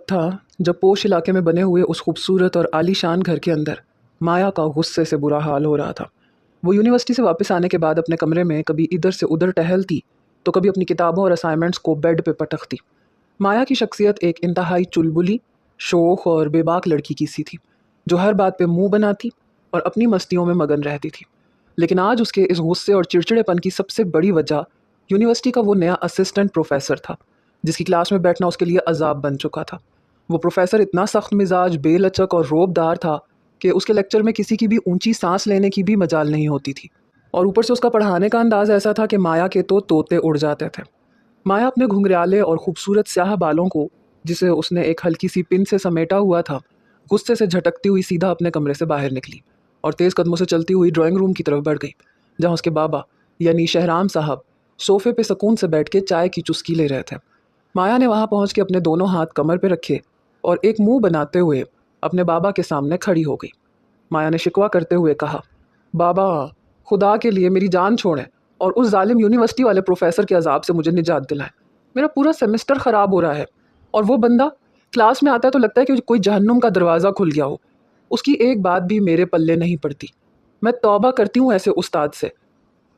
था जब पोश इलाके में बने हुए उस खूबसूरत और आलीशान घर के अंदर माया का गुस्से से बुरा हाल हो रहा था। वो यूनिवर्सिटी से वापस आने के बाद अपने कमरे में कभी इधर से उधर टहलती तो कभी अपनी किताबों और असाइनमेंट्स को बेड पे पटकती। माया की शख्सियत एक इंतहाई चुलबुली, शोख और बेबाक लड़की की सी थी, जो हर बात पे मुंह बनाती और अपनी मस्तियों में मगन रहती थी। लेकिन आज उसके इस गुस्से और चिड़चिड़ेपन की सबसे बड़ी वजह यूनिवर्सिटी का वो नया असिस्टेंट प्रोफेसर था, जिसकी क्लास में बैठना उसके लिए अजाब बन चुका था। वो प्रोफेसर इतना सख्त मिजाज, बेलचक और रोबदार था कि उसके लेक्चर में किसी की भी ऊंची सांस लेने की भी मजाल नहीं होती थी। और ऊपर से उसका पढ़ाने का अंदाज ऐसा था कि माया के तो तोते उड़ जाते थे। माया अपने घुंघराले और खूबसूरत स्याह बालों को, जिसे उसने एक हल्की सी पिन से समेटा हुआ था, गुस्से से झटकती हुई सीधा अपने कमरे से बाहर निकली और तेज़ कदमों से चलती हुई ड्राइंग रूम की तरफ बढ़ गई, जहाँ उसके बाबा यानी शहराम साहब सोफे पे सुकून से बैठ के चाय की चुस्की ले रहे थे। माया ने वहाँ पहुँच के अपने दोनों हाथ कमर पे रखे और एक मुंह बनाते हुए अपने बाबा के सामने खड़ी हो गई। माया ने शिकवा करते हुए कहा, बाबा, खुदा के लिए मेरी जान छोड़ें और उस जालिम यूनिवर्सिटी वाले प्रोफेसर के अजाब से मुझे निजात दिलाएं। मेरा पूरा सेमेस्टर ख़राब हो रहा है और वो बंदा क्लास में आता है तो लगता है कि कोई जहन्नुम का दरवाज़ा खुल गया हो। उसकी एक बात भी मेरे पल्ले नहीं पड़ती। मैं तौबा करती हूँ ऐसे उस्ताद से।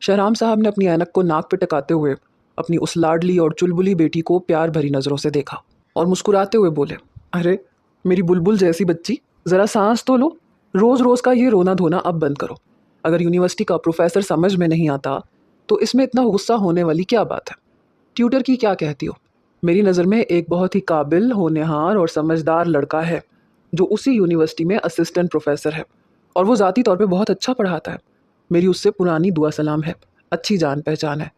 शहराम साहब ने अपनी ऐनक को नाक पे टकाते हुए अपनी उस लाडली और चुलबुली बेटी को प्यार भरी नज़रों से देखा और मुस्कुराते हुए बोले, अरे मेरी बुलबुल जैसी बच्ची, ज़रा सांस तो लो। रोज़ रोज़ का ये रोना धोना अब बंद करो। अगर यूनिवर्सिटी का प्रोफेसर समझ में नहीं आता तो इसमें इतना गुस्सा होने वाली क्या बात है। ट्यूटर की क्या कहती हो? मेरी नज़र में एक बहुत ही काबिल, होनहार और समझदार लड़का है जो उसी यूनिवर्सिटी में असिस्टेंट प्रोफेसर है और वो ज़ाती तौर पे बहुत अच्छा पढ़ाता है। मेरी उससे पुरानी दुआ सलाम है, अच्छी जान पहचान है।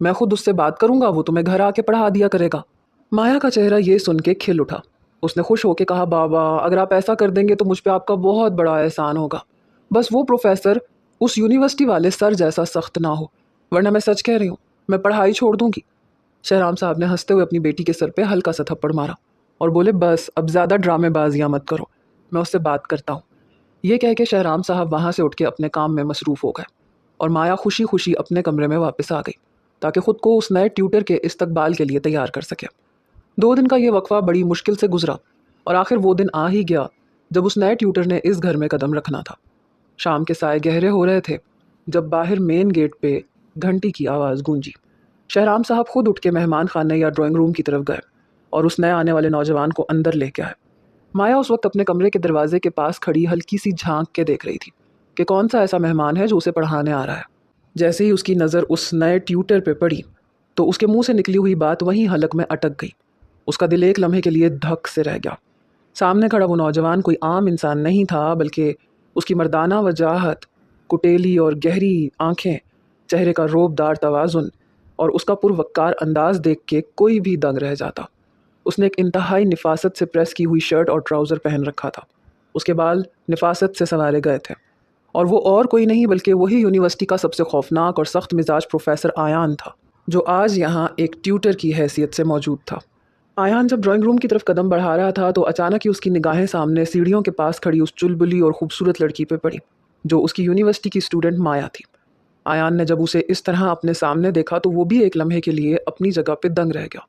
मैं खुद उससे बात करूँगा, वो तुम्हें घर आके पढ़ा दिया करेगा। माया का चेहरा ये सुन के खिल उठा। उसने खुश होकर कहा, बाबा, अगर आप ऐसा कर देंगे तो मुझ पे आपका बहुत बड़ा एहसान होगा। बस वो प्रोफेसर उस यूनिवर्सिटी वाले सर जैसा सख्त ना हो, वरना मैं सच कह रही हूँ, मैं पढ़ाई छोड़ दूंगी। शहराम साहब ने हंसते हुए अपनी बेटी के सर पे हल्का सा थप्पड़ मारा और बोले, बस अब ज़्यादा ड्रामेबाजियाँ मत करो, मैं उससे बात करता हूँ। ये कह के शहराम साहब वहाँ से उठ के अपने काम में मसरूफ़ हो गए और माया खुशी खुशी अपने कमरे में वापस आ गई ताकि ख़ुद को उस नए ट्यूटर के इस्तकबाल के लिए तैयार कर सके। 2 दिन का ये वक्फा बड़ी मुश्किल से गुजरा और आखिर वो दिन आ ही गया जब उस नए ट्यूटर ने इस घर में कदम रखना था। शाम के साए गहरे हो रहे थे जब बाहर मेन गेट पे घंटी की आवाज़ गूंजी। शहराम साहब खुद उठ के मेहमान खाने या ड्राइंग रूम की तरफ गए और उस नए आने वाले नौजवान को अंदर लेके आए। माया उस वक्त अपने कमरे के दरवाजे के पास खड़ी हल्की सी झांक के देख रही थी कि कौन सा ऐसा मेहमान है जो उसे पढ़ाने आ रहा है। जैसे ही उसकी नज़र उस नए ट्यूटर पे पड़ी तो उसके मुंह से निकली हुई बात वहीं हलक में अटक गई। उसका दिल एक लम्हे के लिए धक से रह गया। सामने खड़ा वो नौजवान कोई आम इंसान नहीं था, बल्कि उसकी मर्दाना वजाहत, कुटेली और गहरी आंखें, चेहरे का रोबदार तवाज़ुन और उसका पुरवक्कार अंदाज देख के कोई भी दंग रह जाता। उसने एक इंतहाई निफासत से प्रेस की हुई शर्ट और ट्राउज़र पहन रखा था। उसके बाल निफासत से संवारे गए थे और वो और कोई नहीं बल्कि वही यूनिवर्सिटी का सबसे खौफनाक और सख्त मिजाज प्रोफेसर आयान था, जो आज यहाँ एक ट्यूटर की हैसियत से मौजूद था। आयान जब ड्राइंग रूम की तरफ कदम बढ़ा रहा था तो अचानक ही उसकी निगाहें सामने सीढ़ियों के पास खड़ी उस चुलबुली और खूबसूरत लड़की पे पड़ी जो उसकी यूनिवर्सिटी की स्टूडेंट माया थी। आयान ने जब उसे इस तरह अपने सामने देखा तो वो भी एक लम्हे के लिए अपनी जगह पे दंग रह गया।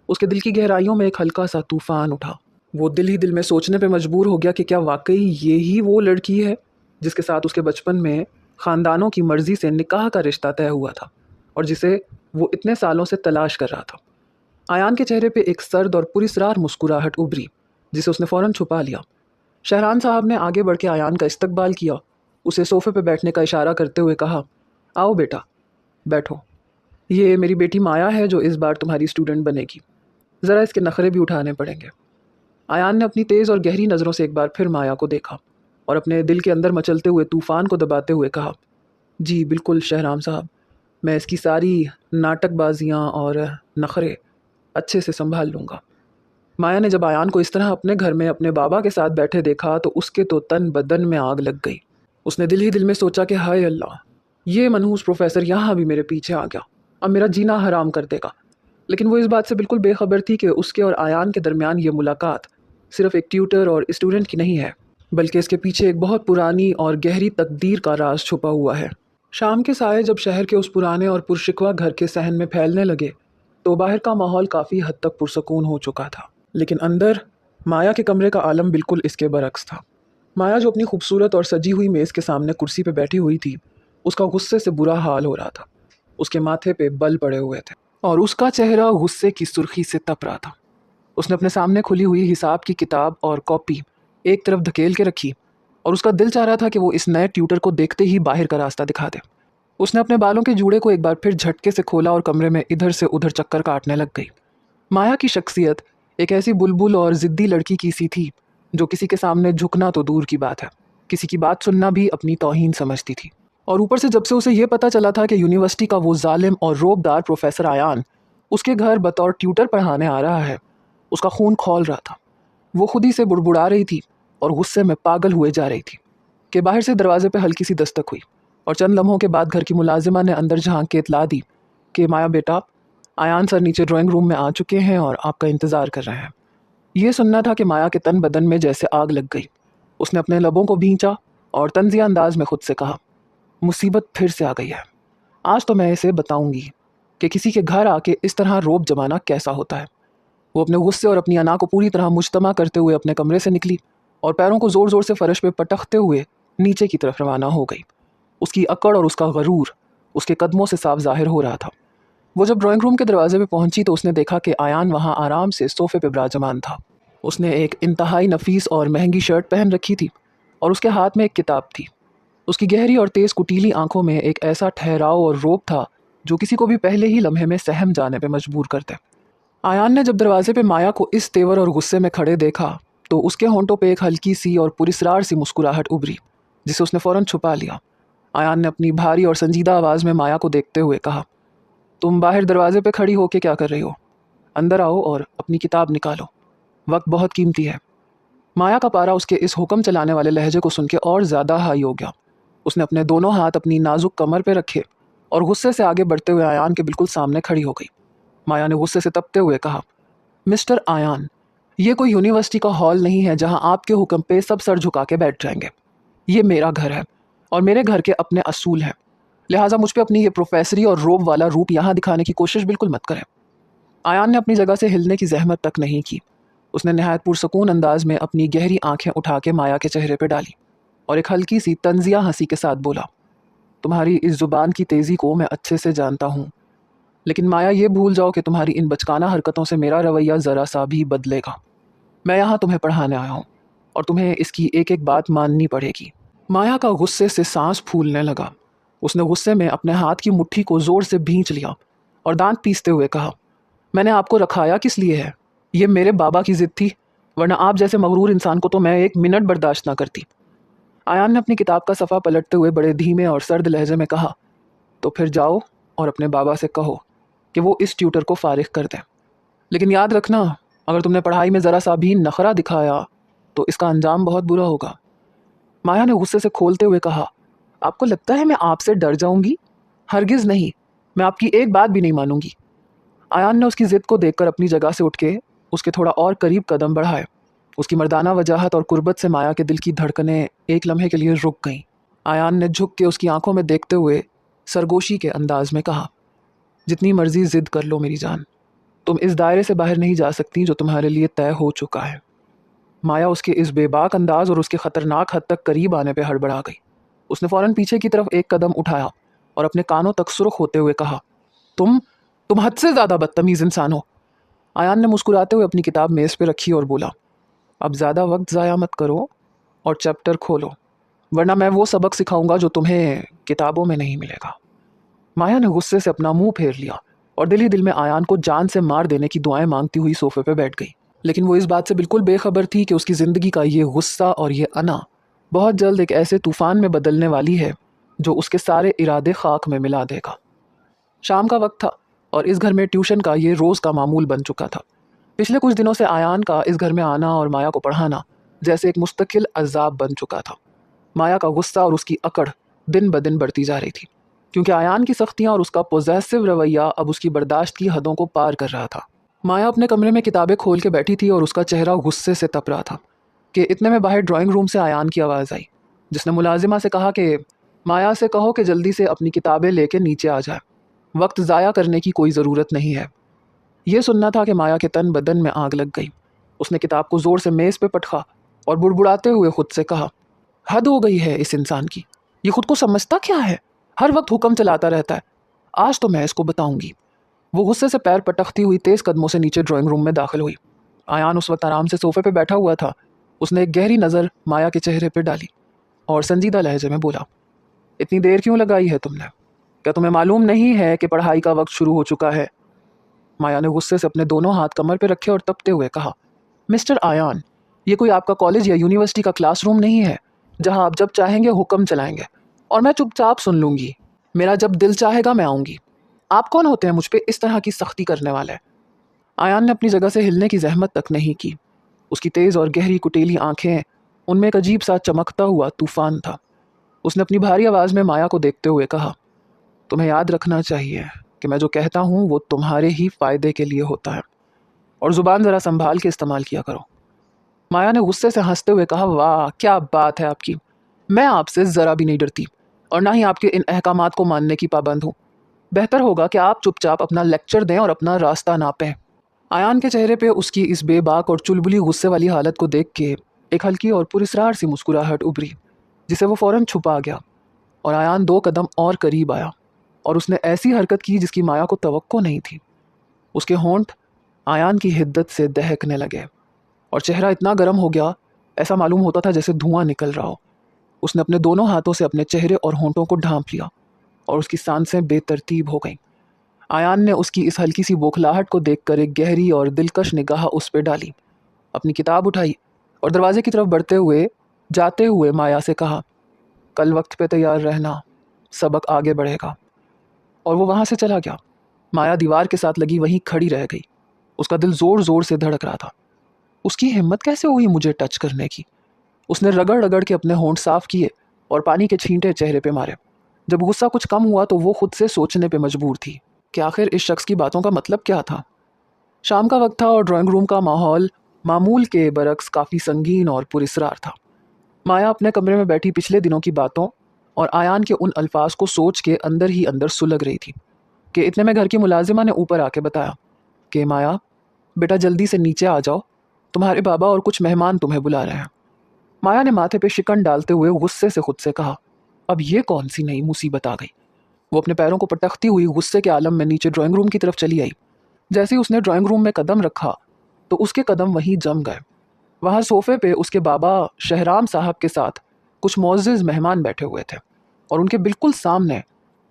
उसके दिल की गहराइयों में एक हल्का सा तूफान उठा। वो दिल ही दिल में सोचने पे मजबूर हो गया कि क्या वाकई ये ही वो लड़की है जिसके साथ उसके बचपन में ख़ानदानों की मर्ज़ी से निकाह का रिश्ता तय हुआ था और जिसे वो इतने सालों से तलाश कर रहा था। आयान के चेहरे पे एक सर्द और पुरस्रार मुस्कुराहट उभरी जिसे उसने फ़ौरन छुपा लिया। शहरान साहब ने आगे बढ़ के आयान का इस्तकबाल किया, उसे सोफ़े पे बैठने का इशारा करते हुए कहा, आओ बेटा, बैठो। ये मेरी बेटी माया है जो इस बार तुम्हारी स्टूडेंट बनेगी। ज़रा इसके नखरे भी उठाने पड़ेंगे। आयान ने अपनी तेज़ और गहरी नज़रों से एक बार फिर माया को देखा और अपने दिल के अंदर मचलते हुए तूफ़ान को दबाते हुए कहा, जी बिल्कुल शहराम साहब, मैं इसकी सारी नाटकबाजियाँ और नखरे अच्छे से संभाल लूँगा। माया ने जब आयान को इस तरह अपने घर में अपने बाबा के साथ बैठे देखा तो उसके तो तन बदन में आग लग गई। उसने दिल ही दिल में सोचा कि हाय अल्लाह, ये मनहूस प्रोफेसर यहाँ भी मेरे पीछे आ गया, अब मेरा जीना हराम कर देगा। लेकिन वो इस बात से बिल्कुल बेखबर थी कि उसके और आयान के दरमियान ये मुलाकात सिर्फ एक ट्यूटर और स्टूडेंट की नहीं है, बल्कि इसके पीछे एक बहुत पुरानी और गहरी तकदीर का राज छुपा हुआ है। शाम के साए जब शहर के उस पुराने और पुरशिकवा घर के सहन में फैलने लगे तो बाहर का माहौल काफ़ी हद तक पुरसकून हो चुका था, लेकिन अंदर माया के कमरे का आलम बिल्कुल इसके बरक्स था। माया जो अपनी खूबसूरत और सजी हुई मेज़ के सामने कुर्सी पे बैठी हुई थी, उसका गुस्से से बुरा हाल हो रहा था। उसके माथे पे बल पड़े हुए थे और उसका चेहरा गुस्से की सुर्खी से तप रहा था। उसने अपने सामने खुली हुई हिसाब की किताब और कॉपी एक तरफ धकेल के रखी और उसका दिल चाह रहा था कि वो इस नए ट्यूटर को देखते ही बाहर का रास्ता दिखा दे। उसने अपने बालों के जूड़े को एक बार फिर झटके से खोला और कमरे में इधर से उधर चक्कर काटने लग गई। माया की शख्सियत एक ऐसी बुलबुल और ज़िद्दी लड़की की सी थी जो किसी के सामने झुकना तो दूर की बात है, किसी की बात सुनना भी अपनी तौहीन समझती थी। और ऊपर से जब से उसे ये पता चला था कि यूनिवर्सिटी का वो जालिम और रोबदार प्रोफेसर आयान उसके घर बतौर ट्यूटर पढ़ाने आ रहा है, उसका खून खौल रहा था। वो खुद ही से बुड़बुड़ा रही थी और गुस्से में पागल हुए जा रही थी कि बाहर से दरवाजे पर हल्की सी दस्तक हुई और चंद लम्हों के बाद घर की मुलाजिमा ने अंदर झांक के इतला दी कि माया बेटा, आयान सर नीचे ड्राइंग रूम में आ चुके हैं और आपका इंतज़ार कर रहे हैं। ये सुनना था कि माया के तन बदन में जैसे आग लग गई। उसने अपने लबों को भींचा और तंजिया अंदाज में खुद से कहा, मुसीबत फिर से आ गई है। आज तो मैं इसे बताऊंगी कि किसी के घर आके इस तरह रोब जमाना कैसा होता है। वो अपने गुस्से और अपनी अना को पूरी तरह मुजतमा करते हुए अपने कमरे से निकली और पैरों को ज़ोर ज़ोर से फर्श पे पटकते हुए नीचे की तरफ रवाना हो गई। उसकी अकड़ और उसका गरूर उसके कदमों से साफ जाहिर हो रहा था। वो जब ड्राइंग रूम के दरवाजे पे पहुंची तो उसने देखा कि आयान वहाँ आराम से सोफे पे विराजमान था। उसने एक इंतहाई नफीस और महंगी शर्ट पहन रखी थी और उसके हाथ में एक किताब थी। उसकी गहरी और तेज़ कुटीली आंखों में एक ऐसा ठहराव और रोब था जो किसी को भी पहले ही लम्हे में सहम जाने पे मजबूर करते। आयान ने जब दरवाजे पे माया को इस तेवर और गुस्से में खड़े देखा तो उसके होंठों पे एक हल्की सी और पुरस्रार सी मुस्कुराहट उभरी, जिसे उसने फ़ौरन छुपा लिया। आयान ने अपनी भारी और संजीदा आवाज़ में माया को देखते हुए कहा, तुम बाहर दरवाजे पे खड़ी होके क्या कर रही हो? अंदर आओ और अपनी किताब निकालो, वक्त बहुत कीमती है। माया का पारा उसके इस हुक्म चलाने वाले लहजे को सुन के और ज़्यादा हाई हो गया। उसने अपने दोनों हाथ अपनी नाजुक कमर पे रखे और गुस्से से आगे बढ़ते हुए आयान के बिल्कुल सामने खड़ी हो गई। माया ने गुस्से से तपते हुए कहा, मिस्टर आयान, ये कोई यूनिवर्सिटी का हॉल नहीं है जहां आपके हुक्म पे सब सर झुका के बैठ जाएंगे। ये मेरा घर है और मेरे घर के अपने असूल हैं। लिहाजा मुझ पे अपनी ये प्रोफेसरी और रोब वाला रूप यहाँ दिखाने की कोशिश बिल्कुल मत करें। आयान ने अपनी जगह से हिलने की जहमत तक नहीं की। उसने नहायत पुरसकून अंदाज में अपनी गहरी आंखें उठा के माया के चेहरे पर डाली और एक हल्की सी तंजिया हंसी के साथ बोला, तुम्हारी इस जुबान की तेज़ी को मैं अच्छे से जानता हूँ, लेकिन माया ये भूल जाओ कि तुम्हारी इन बचकाना हरकतों से मेरा रवैया ज़रा सा भी बदलेगा। मैं यहाँ तुम्हें पढ़ाने आया हूँ और तुम्हें इसकी एक एक बात माननी पड़ेगी। माया का गुस्से से सांस फूलने लगा। उसने गुस्से में अपने हाथ की मुट्ठी को ज़ोर से भींच लिया और दांत पीसते हुए कहा, मैंने आपको रखाया किस लिए है? ये मेरे बाबा की ज़िद थी, वरना आप जैसे मगरूर इंसान को तो मैं एक मिनट बर्दाश्त ना करती। आयान ने अपनी किताब का सफ़ा पलटते हुए बड़े धीमे और सर्द लहजे में कहा, तो फिर जाओ और अपने बाबा से कहो कि वो इस ट्यूटर को फारिग कर दें। लेकिन याद रखना, अगर तुमने पढ़ाई में ज़रा सा भी नखरा दिखाया तो इसका अंजाम बहुत बुरा होगा। माया ने गुस्से से खोलते हुए कहा, आपको लगता है मैं आपसे डर जाऊंगी? हरगिज़ नहीं, मैं आपकी एक बात भी नहीं मानूंगी। आयान ने उसकी ज़िद को देखकर अपनी जगह से उठ के उसके थोड़ा और करीब कदम बढ़ाए। उसकी मर्दाना वजाहत और कुर्बत से माया के दिल की धड़कनें एक लम्हे के लिए रुक गईं। आयान ने झुक के उसकी आंखों में देखते हुए सरगोशी के अंदाज में कहा, जितनी मर्जी ज़िद कर लो मेरी जान, तुम इस दायरे से बाहर नहीं जा सकती जो तुम्हारे लिए तय हो चुका है। माया उसके इस बेबाक अंदाज और उसके ख़तरनाक हद तक करीब आने पर हड़बड़ा गई। उसने फ़ौरन पीछे की तरफ एक कदम उठाया और अपने कानों तक सुर्ख होते हुए कहा, तुम हद से ज़्यादा बदतमीज़ इंसान हो। आयान ने मुस्कुराते हुए अपनी किताब मेज़ पे रखी और बोला, अब ज़्यादा वक्त ज़ाया मत करो और चैप्टर खोलो, वरना मैं वो सबक सिखाऊंगा जो तुम्हें किताबों में नहीं मिलेगा। माया ने गुस्से से अपना मुंह फेर लिया और दिल ही दिल में आयान को जान से मार देने की दुआएं मांगती हुई सोफे पे बैठ गई। लेकिन वो इस बात से बिल्कुल बेखबर थी कि उसकी ज़िंदगी का ये गुस्सा और ये अना बहुत जल्द एक ऐसे तूफ़ान में बदलने वाली है जो उसके सारे इरादे खाक में मिला देगा। शाम का वक्त था और इस घर में ट्यूशन का ये रोज़ का मामूल बन चुका था। पिछले कुछ दिनों से आयान का इस घर में आना और माया को पढ़ाना जैसे एक मुस्तकिल अज़ाब बन चुका था। माया का गुस्सा और उसकी अकड़ दिन ब दिन बढ़ती जा रही थी, क्योंकि आयान की सख्तियाँ और उसका पॉजेसिव रवैया अब उसकी बर्दाश्त की हदों को पार कर रहा था। माया अपने कमरे में किताबें खोल के बैठी थी और उसका चेहरा गुस्से से तप रहा था कि इतने में बाहर ड्राइंग रूम से आयान की आवाज़ आई, जिसने मुलाजिमा से कहा कि माया से कहो कि जल्दी से अपनी किताबें लेके नीचे आ जाए, वक्त ज़ाया करने की कोई ज़रूरत नहीं है। ये सुनना था कि माया के तन बदन में आग लग गई। उसने किताब को ज़ोर से मेज़ पे पटका और बुड़बुड़ाते हुए खुद से कहा, हद हो गई है इस इंसान की। ये खुद को समझता क्या है? हर वक्त हुक्म चलाता रहता है। आज तो मैं इसको बताऊंगी। वो गुस्से से पैर पटकती हुई तेज़ कदमों से नीचे ड्राइंग रूम में दाखिल हुई। आयान उस वक्त आराम से सोफे पे बैठा हुआ था। उसने एक गहरी नज़र माया के चेहरे पे डाली और संजीदा लहजे में बोला, इतनी देर क्यों लगाई है तुमने? क्या तुम्हें मालूम नहीं है कि पढ़ाई का वक्त शुरू हो चुका है? माया ने गुस्से से अपने दोनों हाथ कमर पर रखे और तपते हुए कहा, मिस्टर आयान, ये कोई आपका कॉलेज या यूनिवर्सिटी का क्लासरूम नहीं है जहां आप जब चाहेंगे हुक्म चलाएंगे और मैं चुपचाप सुन लूंगी। मेरा जब दिल चाहेगा मैं आऊंगी। आप कौन होते हैं मुझ पे इस तरह की सख्ती करने वाले? आयान ने अपनी जगह से हिलने की जहमत तक नहीं की। उसकी तेज़ और गहरी कुटेली आंखें, उनमें एक अजीब सा चमकता हुआ तूफान था। उसने अपनी भारी आवाज़ में माया को देखते हुए कहा, तुम्हें याद रखना चाहिए कि मैं जो कहता हूँ वो तुम्हारे ही फ़ायदे के लिए होता है, और ज़ुबान ज़रा संभाल के इस्तेमाल किया करो। माया ने गुस्से से हंसते हुए कहा, वाह क्या बात है आपकी। मैं आपसे ज़रा भी नहीं डरती और ना ही आपके इन अहकामात को मानने की पाबंद हूँ। बेहतर होगा कि आप चुपचाप अपना लेक्चर दें और अपना रास्ता नापें। आयान के चेहरे पे उसकी इस बेबाक और चुलबुली गुस्से वाली हालत को देख के एक हल्की और पुरस्रार सी मुस्कुराहट उभरी, जिसे वो फ़ौरन छुपा गया और आयान 2 कदम और करीब आया और उसने ऐसी हरकत की जिसकी माया को तवक्को नहीं थी। उसके होंठ आयान की हिद्दत से दहकने लगे और चेहरा इतना गर्म हो गया, ऐसा मालूम होता था जैसे धुआं निकल रहा हो। उसने अपने दोनों हाथों से अपने चेहरे और होंठों को ढांप लिया और उसकी सांसें बेतरतीब हो गईं। आयान ने उसकी इस हल्की सी बौखलाहट को देखकर एक गहरी और दिलकश निगाह उस पर डाली, अपनी किताब उठाई और दरवाजे की तरफ बढ़ते हुए जाते हुए माया से कहा, कल वक्त पे तैयार रहना, सबक आगे बढ़ेगा। और वो वहाँ से चला गया। माया दीवार के साथ लगी वहीं खड़ी रह गई। उसका दिल ज़ोर ज़ोर से धड़क रहा था। उसकी हिम्मत कैसे हुई मुझे टच करने की? उसने रगड़ रगड़ के अपने होंठ साफ किए और पानी के छींटे चेहरे पे मारे। जब गुस्सा कुछ कम हुआ तो वो खुद से सोचने पे मजबूर थी कि आखिर इस शख्स की बातों का मतलब क्या था। शाम का वक्त था और ड्राइंग रूम का माहौल मामूल के बरक्स काफ़ी संगीन और पुरस्रार था। माया अपने कमरे में बैठी पिछले दिनों की बातों और आयान के उन अल्फाज को सोच के अंदर ही अंदर सुलग रही थी कि इतने में घर की मुलाजिमा ने ऊपर आके बताया कि माया, बेटा जल्दी से नीचे आ जाओ, तुम्हारे बाबा और कुछ मेहमान तुम्हें बुला रहे हैं। माया ने माथे पे शिकन डालते हुए गुस्से से खुद से कहा, अब ये कौन सी नई मुसीबत आ गई। वो अपने पैरों को पटकती हुई गुस्से के आलम में नीचे ड्राइंग रूम की तरफ चली आई। जैसे ही उसने ड्राइंग रूम में कदम रखा तो उसके कदम वहीं जम गए। वहाँ सोफे पे उसके बाबा शहराम साहब के साथ कुछ मोअज़्ज़िज़ मेहमान बैठे हुए थे और उनके बिल्कुल सामने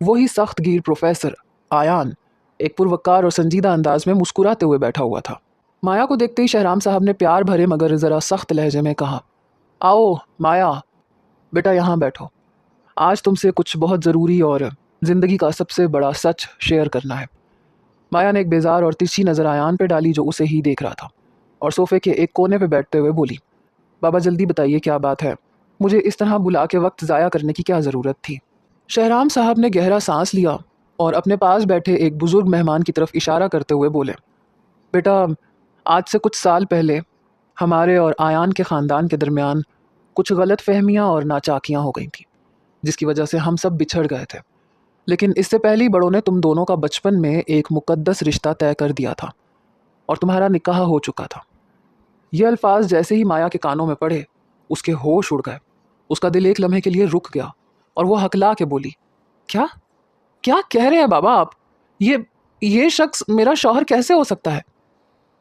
वही सख्त गिर प्रोफेसर आयान एक पुरवकार और संजीदा अंदाज में मुस्कुराते हुए बैठा हुआ था। माया को देखते ही शहराम साहब ने प्यार भरे मगर ज़रा सख्त लहजे में कहा, आओ माया, बेटा यहाँ बैठो। आज तुमसे कुछ बहुत ज़रूरी और ज़िंदगी का सबसे बड़ा सच शेयर करना है। माया ने एक बेजार और तिरछी नज़र आयान पे डाली जो उसे ही देख रहा था और सोफे के एक कोने पे बैठते हुए बोली, बाबा जल्दी बताइए क्या बात है। मुझे इस तरह बुला के वक्त ज़ाया करने की क्या ज़रूरत थी? शहराम साहब ने गहरा सांस लिया और अपने पास बैठे एक बुज़ुर्ग मेहमान की तरफ इशारा करते हुए बोले, बेटा आज से कुछ साल पहले हमारे और आयान के ख़ानदान के दरमियान कुछ गलत फहमियाँ और नाचाकियाँ हो गई थी, जिसकी वजह से हम सब बिछड़ गए थे। लेकिन इससे पहले ही बड़ों ने तुम दोनों का बचपन में एक मुकद्दस रिश्ता तय कर दिया था और तुम्हारा निकाह हो चुका था। ये अल्फाज जैसे ही माया के कानों में पड़े उसके होश उड़ गए। उसका दिल एक लम्हे के लिए रुक गया और वो हकला के बोली, क्या क्या कह रहे हैं बाबा आप? ये शख्स मेरा शौहर कैसे हो सकता है?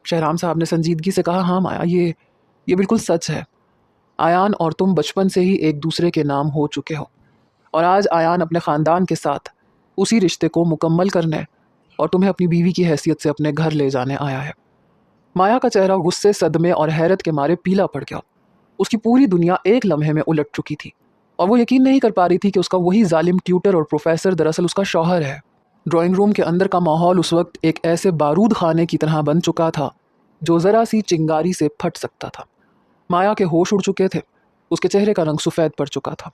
शहराम साहब ने संजीदगी से कहा, हाँ माया, ये बिल्कुल सच है। आयान और तुम बचपन से ही एक दूसरे के नाम हो चुके हो और आज आयान अपने ख़ानदान के साथ उसी रिश्ते को मुकम्मल करने और तुम्हें अपनी बीवी की हैसियत से अपने घर ले जाने आया है। माया का चेहरा गुस्से, सदमे और हैरत के मारे पीला पड़ गया। उसकी पूरी दुनिया एक लम्हे में उलट चुकी थी और वो यकीन नहीं कर पा रही थी कि उसका वही जालिम ट्यूटर और प्रोफेसर दरअसल उसका शौहर है। ड्राइंग रूम के अंदर का माहौल उस वक्त एक ऐसे बारूद खाने की तरह बन चुका था जो ज़रा सी चिंगारी से फट सकता था। माया के होश उड़ चुके थे। उसके चेहरे का रंग सफ़ेद पड़ चुका था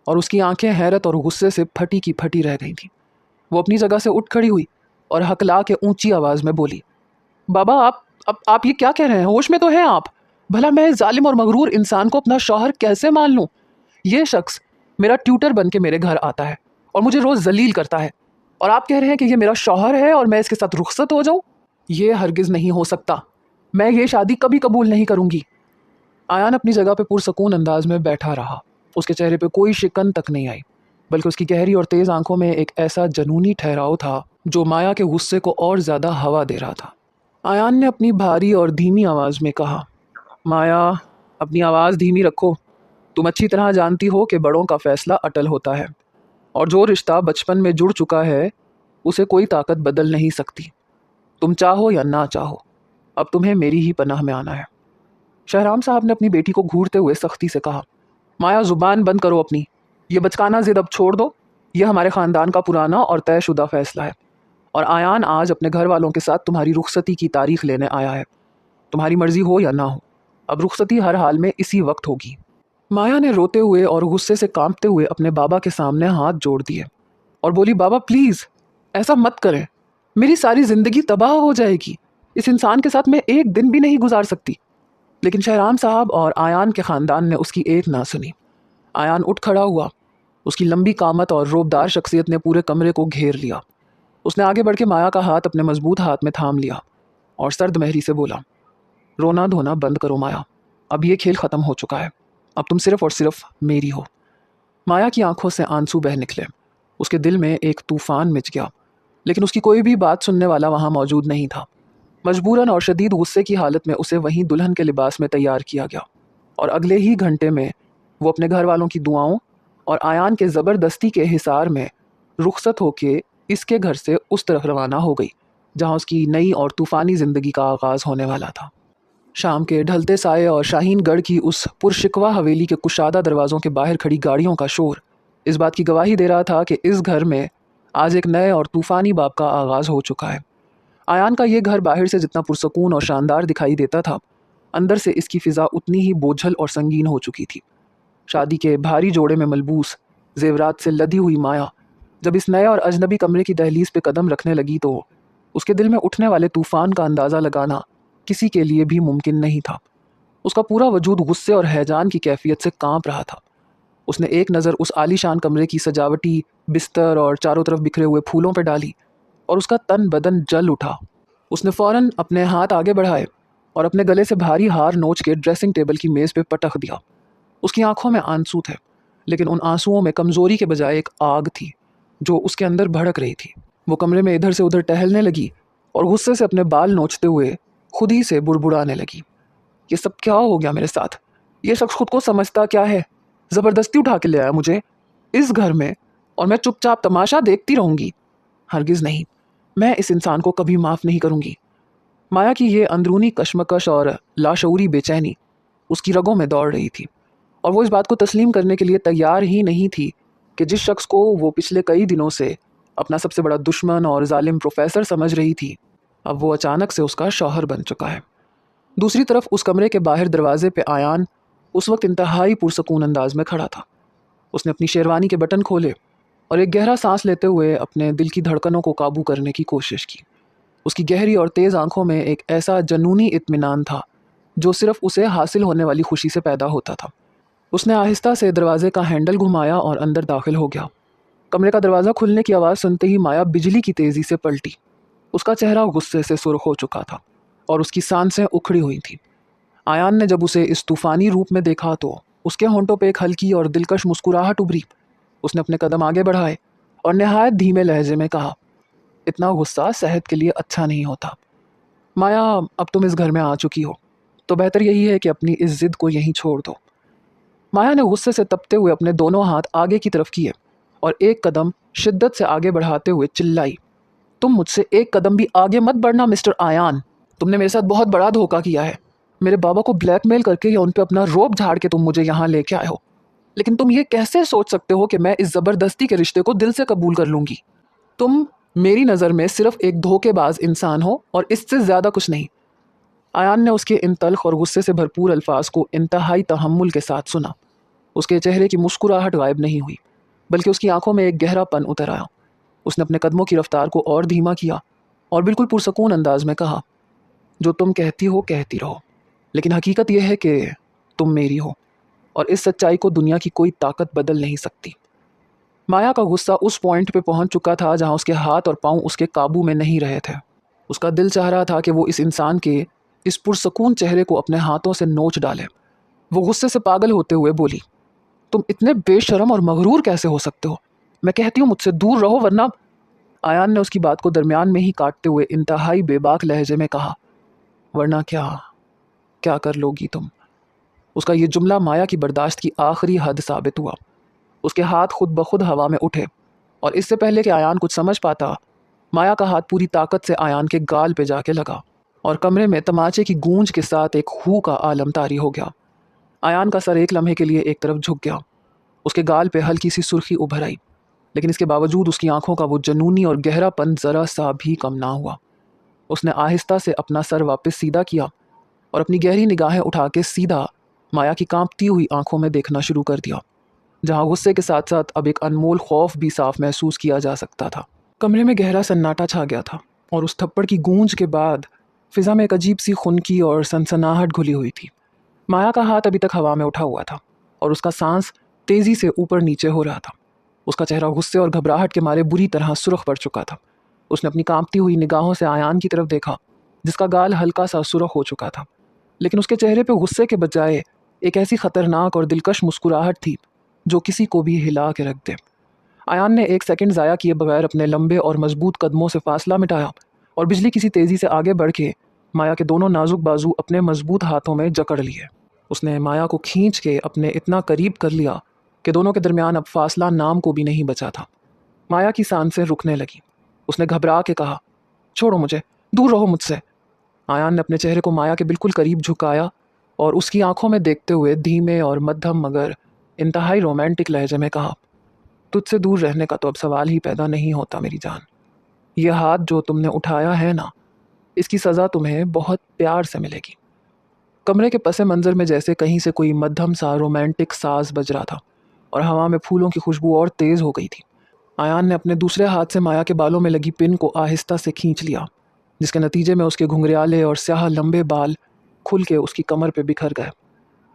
और उसकी आंखें हैरत और गुस्से से फटी की फटी रह गई थीं। वो अपनी जगह से उठ खड़ी हुई और हकला के ऊंची आवाज़ में बोली, बाबा आप ये क्या कह रहे हैं? होश में तो हैं आप? भला मैं इस जालिम और मगरूर इंसान को अपना शौहर कैसे मान लूं? ये शख्स मेरा ट्यूटर बन के मेरे घर आता है और मुझे रोज़ जलील करता है और आप कह रहे हैं कि ये मेरा शौहर है और मैं इसके साथ रुखसत हो जाऊं? ये हरगिज़ नहीं हो सकता। मैं ये शादी कभी कबूल नहीं करूंगी। आयान अपनी जगह पे पुरसकून अंदाज में बैठा रहा। उसके चेहरे पे कोई शिकन तक नहीं आई, बल्कि उसकी गहरी और तेज आंखों में एक ऐसा जनूनी ठहराव था जो माया के गुस्से को और ज्यादा हवा दे रहा था। आयान ने अपनी भारी और धीमी आवाज में कहा, माया, अपनी आवाज धीमी रखो। तुम अच्छी तरह जानती हो कि बड़ों का फैसला अटल होता है, और जो रिश्ता बचपन में जुड़ चुका है उसे कोई ताकत बदल नहीं सकती। तुम चाहो या ना चाहो, अब तुम्हें मेरी ही पनाह में आना है। शहराम साहब ने अपनी बेटी को घूरते हुए सख्ती से कहा, माया, जुबान बंद करो अपनी। ये बचकाना जिद अब छोड़ दो। यह हमारे ख़ानदान का पुराना और तयशुदा फैसला है, और आयान आज अपने घर वालों के साथ तुम्हारी रुखसती की तारीख लेने आया है। तुम्हारी मर्जी हो या ना हो, अब रुखसती हर हाल में इसी वक्त होगी। माया ने रोते हुए और गुस्से से कांपते हुए अपने बाबा के सामने हाथ जोड़ दिए और बोली, बाबा प्लीज़ ऐसा मत करें। मेरी सारी ज़िंदगी तबाह हो जाएगी। इस इंसान के साथ मैं एक दिन भी नहीं गुजार सकती। लेकिन शहराम साहब और आयान के ख़ानदान ने उसकी एक ना सुनी। आयान उठ खड़ा हुआ। उसकी लंबी कामत और रोबदार शख्सियत ने पूरे कमरे को घेर लिया। उसने आगे बढ़ के माया का हाथ अपने मजबूत हाथ में थाम लिया और सर्द महरी से बोला, रोना धोना बंद करो माया, अब ये खेल ख़त्म हो चुका है। अब तुम सिर्फ और सिर्फ मेरी हो। माया की आंखों से आंसू बह निकले। उसके दिल में एक तूफान मच गया, लेकिन उसकी कोई भी बात सुनने वाला वहाँ मौजूद नहीं था। मजबूरन और शदीद गुस्से की हालत में उसे वहीं दुल्हन के लिबास में तैयार किया गया, और अगले ही घंटे में वो अपने घर वालों की दुआओं और आयान के ज़बरदस्ती के हिसार में रुखसत होके इसके घर से उस तरफ रवाना हो गई जहाँ उसकी नई और तूफ़ानी ज़िंदगी का आगाज़ होने वाला था। शाम के ढलते साए और शाहीनगढ़ की उस पुरशिकवा हवेली के कुशादा दरवाज़ों के बाहर खड़ी गाड़ियों का शोर इस बात की गवाही दे रहा था कि इस घर में आज एक नए और तूफ़ानी बाब का आगाज़ हो चुका है। आयान का ये घर बाहर से जितना पुरसकून और शानदार दिखाई देता था, अंदर से इसकी फ़िज़ा उतनी ही बोझल और संगीन हो चुकी थी। शादी के भारी जोड़े में मलबूस जेवरात से लदी हुई माया जब इस नए और अजनबी कमरे की दहलीज पे कदम रखने लगी तो उसके दिल में उठने वाले तूफ़ान का अंदाज़ा लगाना किसी के लिए भी मुमकिन नहीं था। उसका पूरा वजूद गुस्से और हैजान की कैफियत से कांप रहा था। उसने एक नज़र उस आलीशान कमरे की सजावटी बिस्तर और चारों तरफ बिखरे हुए फूलों पर डाली और उसका तन बदन जल उठा। उसने फ़ौरन अपने हाथ आगे बढ़ाए और अपने गले से भारी हार नोच के ड्रेसिंग टेबल की मेज़ पे पटक दिया। उसकी आंखों में आंसू थे, लेकिन उन आंसुओं में कमज़ोरी के बजाय एक आग थी जो उसके अंदर भड़क रही थी। वो कमरे में इधर से उधर टहलने लगी और गुस्से से अपने बाल नोचते हुए खुद ही से बुड़बुड़ाने लगी। ये सब क्या हो गया मेरे साथ? ये शख्स खुद को समझता क्या है? ज़बरदस्ती उठा के ले आया मुझे इस घर में, और मैं चुपचाप तमाशा देखती रहूंगी? हरगिज़ नहीं, मैं इस इंसान को कभी माफ़ नहीं करूंगी। माया की ये अंदरूनी कशमकश और लाशऊरी बेचैनी उसकी रगों में दौड़ रही थी, और वो इस बात को तस्लीम करने के लिए तैयार ही नहीं थी कि जिस शख्स को वो पिछले कई दिनों से अपना सबसे बड़ा दुश्मन और जालिम प्रोफेसर समझ रही थी, अब वो अचानक से उसका शौहर बन चुका है। दूसरी तरफ उस कमरे के बाहर दरवाजे पे आयान उस वक्त इंतहाई पुरसकून अंदाज में खड़ा था। उसने अपनी शेरवानी के बटन खोले और एक गहरा सांस लेते हुए अपने दिल की धड़कनों को काबू करने की कोशिश की। उसकी गहरी और तेज़ आंखों में एक ऐसा जनूनी इत्मीनान था जो सिर्फ उसे हासिल होने वाली खुशी से पैदा होता था। उसने आहिस्ता से दरवाजे का हैंडल घुमाया और अंदर दाखिल हो गया। कमरे का दरवाज़ा खुलने की आवाज़ सुनते ही माया बिजली की तेज़ी से पलटी। उसका चेहरा गुस्से से सुर्ख हो चुका था और उसकी सांसें उखड़ी हुई थीं। आयान ने जब उसे इस तूफ़ानी रूप में देखा तो उसके होंठों पे एक हल्की और दिलकश मुस्कुराहट उभरी। उसने अपने कदम आगे बढ़ाए और नहायत धीमे लहजे में कहा, इतना गुस्सा सेहत के लिए अच्छा नहीं होता। माया, अब तुम इस घर में आ चुकी हो, तो बेहतर यही है कि अपनी इस जिद को यहीं छोड़ दो। माया ने गुस्से से तपते हुए अपने दोनों हाथ आगे की तरफ किए और एक कदम शिद्दत से आगे बढ़ाते हुए चिल्लाई, तुम मुझसे एक कदम भी आगे मत बढ़ना मिस्टर आयान। तुमने मेरे साथ बहुत बड़ा धोखा किया है। मेरे बाबा को ब्लैकमेल करके या उन पे अपना रोब झाड़ के तुम मुझे यहाँ लेके आए हो। लेकिन तुम ये कैसे सोच सकते हो कि मैं इस ज़बरदस्ती के रिश्ते को दिल से कबूल कर लूँगी? तुम मेरी नज़र में सिर्फ एक धोखेबाज इंसान हो और इससे ज़्यादा कुछ नहीं। आयान ने उसके इन तल्ख और गुस्से से भरपूर अल्फाज को इंतहाई तहम्मुल के साथ सुना। उसके चेहरे की मुस्कुराहट गायब नहीं हुई, बल्कि उसकी आंखों में एक गहरापन उतर आया। उसने अपने कदमों की रफ्तार को और धीमा किया और बिल्कुल पुरसकून अंदाज में कहा, जो तुम कहती हो कहती रहो, लेकिन हकीकत यह है कि तुम मेरी हो और इस सच्चाई को दुनिया की कोई ताकत बदल नहीं सकती। माया का गुस्सा उस पॉइंट पे पहुंच चुका था जहां उसके हाथ और पांव उसके काबू में नहीं रहे थे। उसका दिल चाह रहा था कि वो इस इंसान के इस पुरसकून चेहरे को अपने हाथों से नोच डाले। वो गुस्से से पागल होते हुए बोली, तुम इतने बेशरम और मगरूर कैसे हो सकते हो? मैं कहती हूँ मुझसे दूर रहो वरना। आयान ने उसकी बात को दरमियान में ही काटते हुए इंतहाई बेबाक लहजे में कहा, वरना क्या? क्या कर लोगी तुम? उसका ये जुमला माया की बर्दाश्त की आखिरी हद साबित हुआ। उसके हाथ खुद ब खुद हवा में उठे और इससे पहले कि आयान कुछ समझ पाता, माया का हाथ पूरी ताकत से आयान के गाल पे जाके लगा और कमरे में तमाचे की गूंज के साथ एक हू का आलम तारी हो गया। आयान का सर एक लम्हे के लिए एक तरफ झुक गया। उसके गाल पे हल्की सी सुर्खी उभर आई, लेकिन इसके बावजूद उसकी आंखों का वो जनूनी और गहरापन जरा सा भी कम ना हुआ। उसने आहिस्ता से अपना सर वापस सीधा किया और अपनी गहरी निगाहें उठा के सीधा माया की कांपती हुई आंखों में देखना शुरू कर दिया, जहां गुस्से के साथ साथ अब एक अनमोल खौफ भी साफ महसूस किया जा सकता था। कमरे में गहरा सन्नाटा छा गया था और उस थप्पड़ की गूंज के बाद फिजा में एक अजीब सी खुनकी और सनसनाहट घुली हुई थी। माया का हाथ अभी तक हवा में उठा हुआ था और उसका सांस तेजी से ऊपर नीचे हो रहा था। उसका चेहरा गुस्से और घबराहट के मारे बुरी तरह सुर्ख पड़ चुका था। उसने अपनी कांपती हुई निगाहों से आयान की तरफ देखा, जिसका गाल हल्का सा सुर्ख हो चुका था, लेकिन उसके चेहरे पे गुस्से के बजाय एक ऐसी खतरनाक और दिलकश मुस्कुराहट थी जो किसी को भी हिला के रख दे। आयान ने एक सेकंड ज़ाया किए बगैर अपने लंबे और मजबूत कदमों से फासला मिटाया और बिजली किसी तेज़ी से आगे बढ़ के माया के दोनों नाजुक बाजू अपने मजबूत हाथों में जकड़ लिए। उसने माया को खींच के अपने इतना करीब कर लिया कि दोनों के दरमियान अब फासला नाम को भी नहीं बचा था। माया की सांसें रुकने लगी। उसने घबरा के कहा, छोड़ो मुझे, दूर रहो मुझसे। आयान ने अपने चेहरे को माया के बिल्कुल करीब झुकाया और उसकी आंखों में देखते हुए धीमे और मध्यम मगर इंतहाई रोमांटिक लहजे में कहा, तुझसे दूर रहने का तो अब सवाल ही पैदा नहीं होता मेरी जान। यह हाथ जो तुमने उठाया है ना, इसकी सज़ा तुम्हें बहुत प्यार से मिलेगी। कमरे के पसे मंज़र में जैसे कहीं से कोई मध्यम सा रोमांटिक साज बज रहा था और हवा में फूलों की खुशबू और तेज़ हो गई थी। आयान ने अपने दूसरे हाथ से माया के बालों में लगी पिन को आहिस्ता से खींच लिया, जिसके नतीजे में उसके घुंघरियाले और स्याह लंबे बाल खुल के उसकी कमर पे बिखर गए।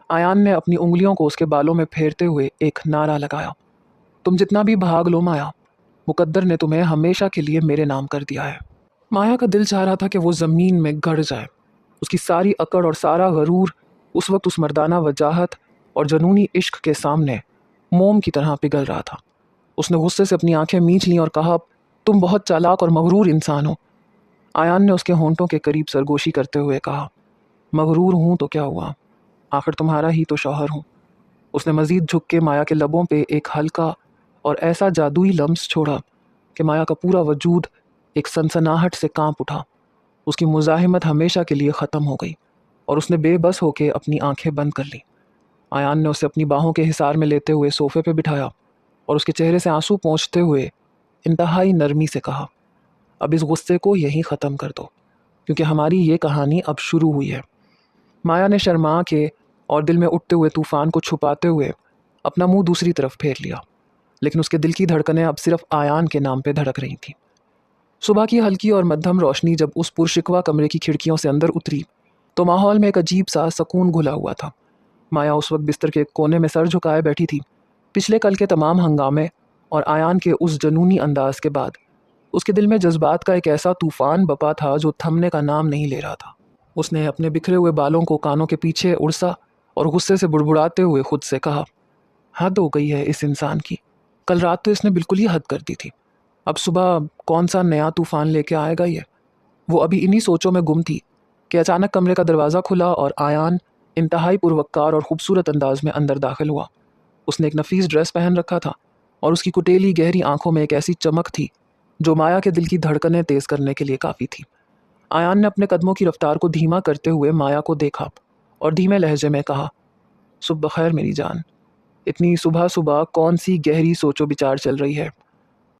आयान ने अपनी उंगलियों को उसके बालों में फेरते हुए एक नारा लगाया, तुम जितना भी भाग लो माया, मुकद्दर ने तुम्हें हमेशा के लिए मेरे नाम कर दिया है। माया का दिल चाह रहा था कि वो ज़मीन में गड़ जाए। उसकी सारी अकड़ और सारा गरूर उस वक्त उस मर्दाना वजाहत और जनूनी इश्क के सामने मोम की तरह पिघल रहा था। उसने गुस्से से अपनी आंखें मींच लीं और कहा, तुम बहुत चालाक और मगरूर इंसान हो। आयान ने उसके होंठों के करीब सरगोशी करते हुए कहा, मगरूर हूँ तो क्या हुआ, आखिर तुम्हारा ही तो शौहर हूँ। उसने मजीद झुक के माया के लबों पे एक हल्का और ऐसा जादुई लम्स छोड़ा कि माया का पूरा वजूद एक सनसनाहट से कांप उठा। उसकी मुज़ाहिमत हमेशा के लिए ख़त्म हो गई और उसने बेबस होके अपनी आंखें बंद कर ली। आयान ने उसे अपनी बाहों के हिसार में लेते हुए सोफ़े पे बिठाया और उसके चेहरे से आंसू पोंछते हुए इंतहाई नरमी से कहा, अब इस गुस्से को यहीं ख़त्म कर दो, क्योंकि हमारी ये कहानी अब शुरू हुई है। माया ने शर्मा के और दिल में उठते हुए तूफ़ान को छुपाते हुए अपना मुंह दूसरी तरफ फेर लिया, लेकिन उसके दिल की धड़कनें अब सिर्फ आयान के नाम पे धड़क रही थीं। सुबह की हल्की और मध्यम रोशनी जब उस पुरशिकवा कमरे की खिड़कियों से अंदर उतरी तो माहौल में एक अजीब सा सकून घुला हुआ था। माया उस वक्त बिस्तर के कोने में सर झुकाए बैठी थी। पिछले कल के तमाम हंगामे और आयान के उस जनूनी अंदाज के बाद उसके दिल में जज्बात का एक ऐसा तूफान बपा था जो थमने का नाम नहीं ले रहा था। उसने अपने बिखरे हुए बालों को कानों के पीछे उड़सा और गुस्से से बुड़बुड़ाते हुए खुद से कहा, हद हो गई है इस इंसान की। कल रात तो इसने बिल्कुल ही हद कर दी थी, अब सुबह कौन सा नया तूफान लेके आएगा ये। वो अभी इन्हीं सोचों में गुम थी कि अचानक कमरे का दरवाज़ा खुला और आयान इंतहाई पुरवक्कार और खूबसूरत अंदाज में अंदर दाखिल हुआ। उसने एक नफीस ड्रेस पहन रखा था और उसकी कुटेली गहरी आंखों में एक ऐसी चमक थी जो माया के दिल की धड़कनें तेज़ करने के लिए काफ़ी थी। आयान ने अपने कदमों की रफ्तार को धीमा करते हुए माया को देखा और धीमे लहजे में कहा, सुबह खैर मेरी जान, इतनी सुबह सुबह कौन सी गहरी सोचो विचार चल रही है।